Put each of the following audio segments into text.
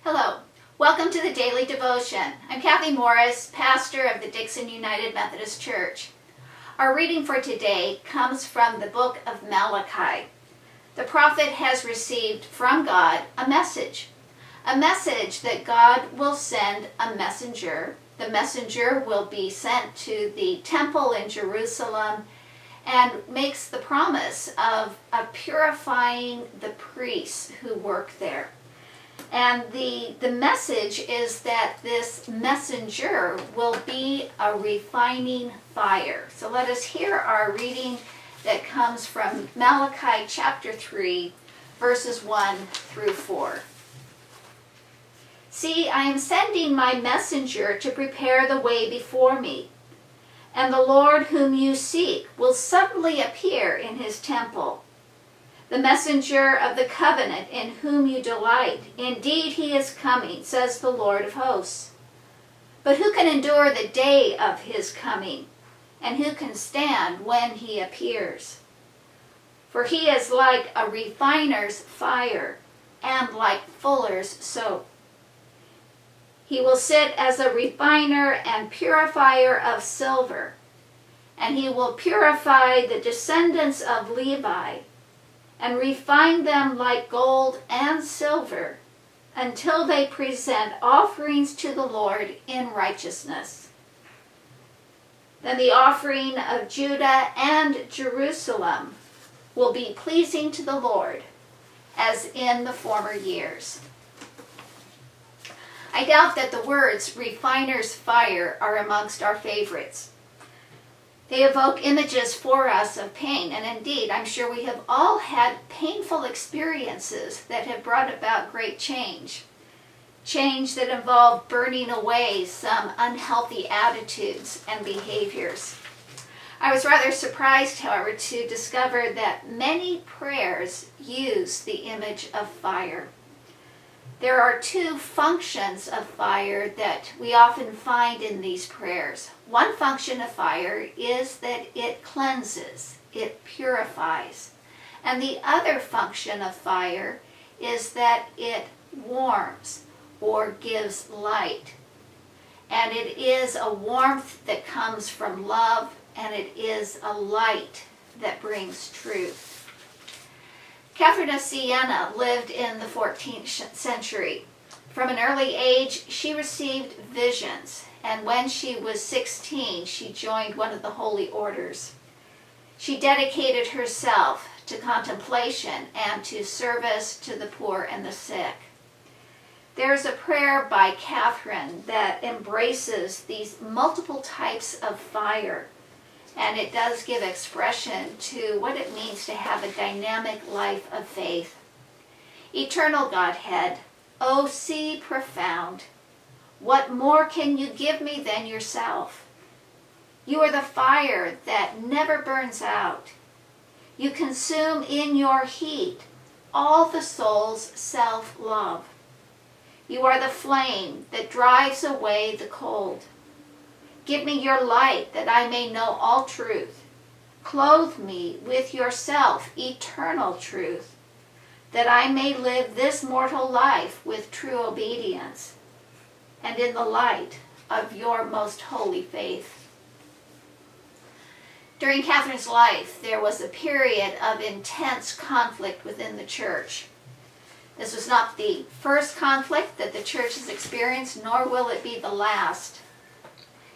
Hello, welcome to the Daily Devotion. I'm Kathy Morris, pastor of the Dixon United Methodist Church. Our reading for today comes from the book of Malachi. The prophet has received from God a message that God will send a messenger. The messenger will be sent to the temple in Jerusalem and makes the promise of purifying the priests who work there. And the message is that this messenger will be a refining fire. So let us hear our reading that comes from Malachi chapter 3, verses 1 through 4. See, I am sending my messenger to prepare the way before me. And the Lord whom you seek will suddenly appear in his temple. The messenger of the covenant in whom you delight. Indeed, he is coming, says the Lord of hosts. But who can endure the day of his coming? And who can stand when he appears? For he is like a refiner's fire and like fuller's soap. He will sit as a refiner and purifier of silver, and he will purify the descendants of Levi, and refine them like gold and silver, until they present offerings to the Lord in righteousness. Then the offering of Judah and Jerusalem will be pleasing to the Lord, as in the former years. I doubt that the words refiner's fire are amongst our favorites. They evoke images for us of pain, and indeed, I'm sure we have all had painful experiences that have brought about great change. Change that involved burning away some unhealthy attitudes and behaviors. I was rather surprised, however, to discover that many prayers use the image of fire. There are two functions of fire that we often find in these prayers. One function of fire is that it cleanses, it purifies. And the other function of fire is that it warms or gives light. And it is a warmth that comes from love, and it is a light that brings truth. Catherine of Sienna lived in the 14th century. From an early age, she received visions, and when she was 16, she joined one of the holy orders. She dedicated herself to contemplation and to service to the poor and the sick. There is a prayer by Catherine that embraces these multiple types of fire, and it does give expression to what it means to have a dynamic life of faith. Eternal Godhead, O sea profound, what more can you give me than yourself? You are the fire that never burns out. You consume in your heat all the soul's self-love. You are the flame that drives away the cold. Give me your light that I may know all truth. Clothe me with yourself, eternal truth, that I may live this mortal life with true obedience and in the light of your most holy faith. During Catherine's life, there was a period of intense conflict within the church. This was not the first conflict that the church has experienced, nor will it be the last.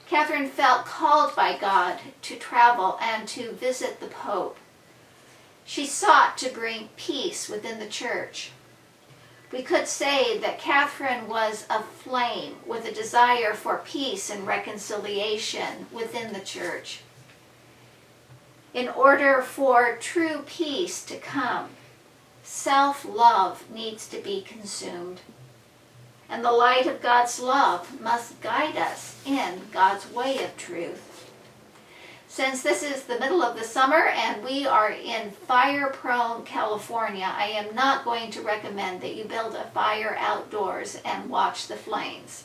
Catherine felt called by God to travel and to visit the Pope. She sought to bring peace within the church. We could say that Catherine was a flame with a desire for peace and reconciliation within the church. In order for true peace to come, self-love needs to be consumed. And the light of God's love must guide us in God's way of truth. Since this is the middle of the summer and we are in fire-prone California, I am not going to recommend that you build a fire outdoors and watch the flames.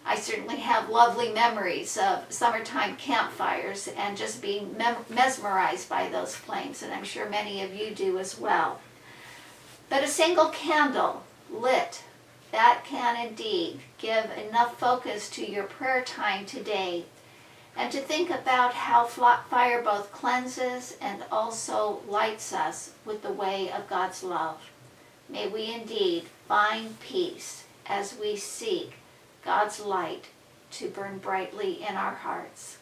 I certainly have lovely memories of summertime campfires and just being mesmerized by those flames, and I'm sure many of you do as well. But a single candle lit that can indeed give enough focus to your prayer time today, and to think about how fire both cleanses and also lights us with the way of God's love. May we indeed find peace as we seek God's light to burn brightly in our hearts.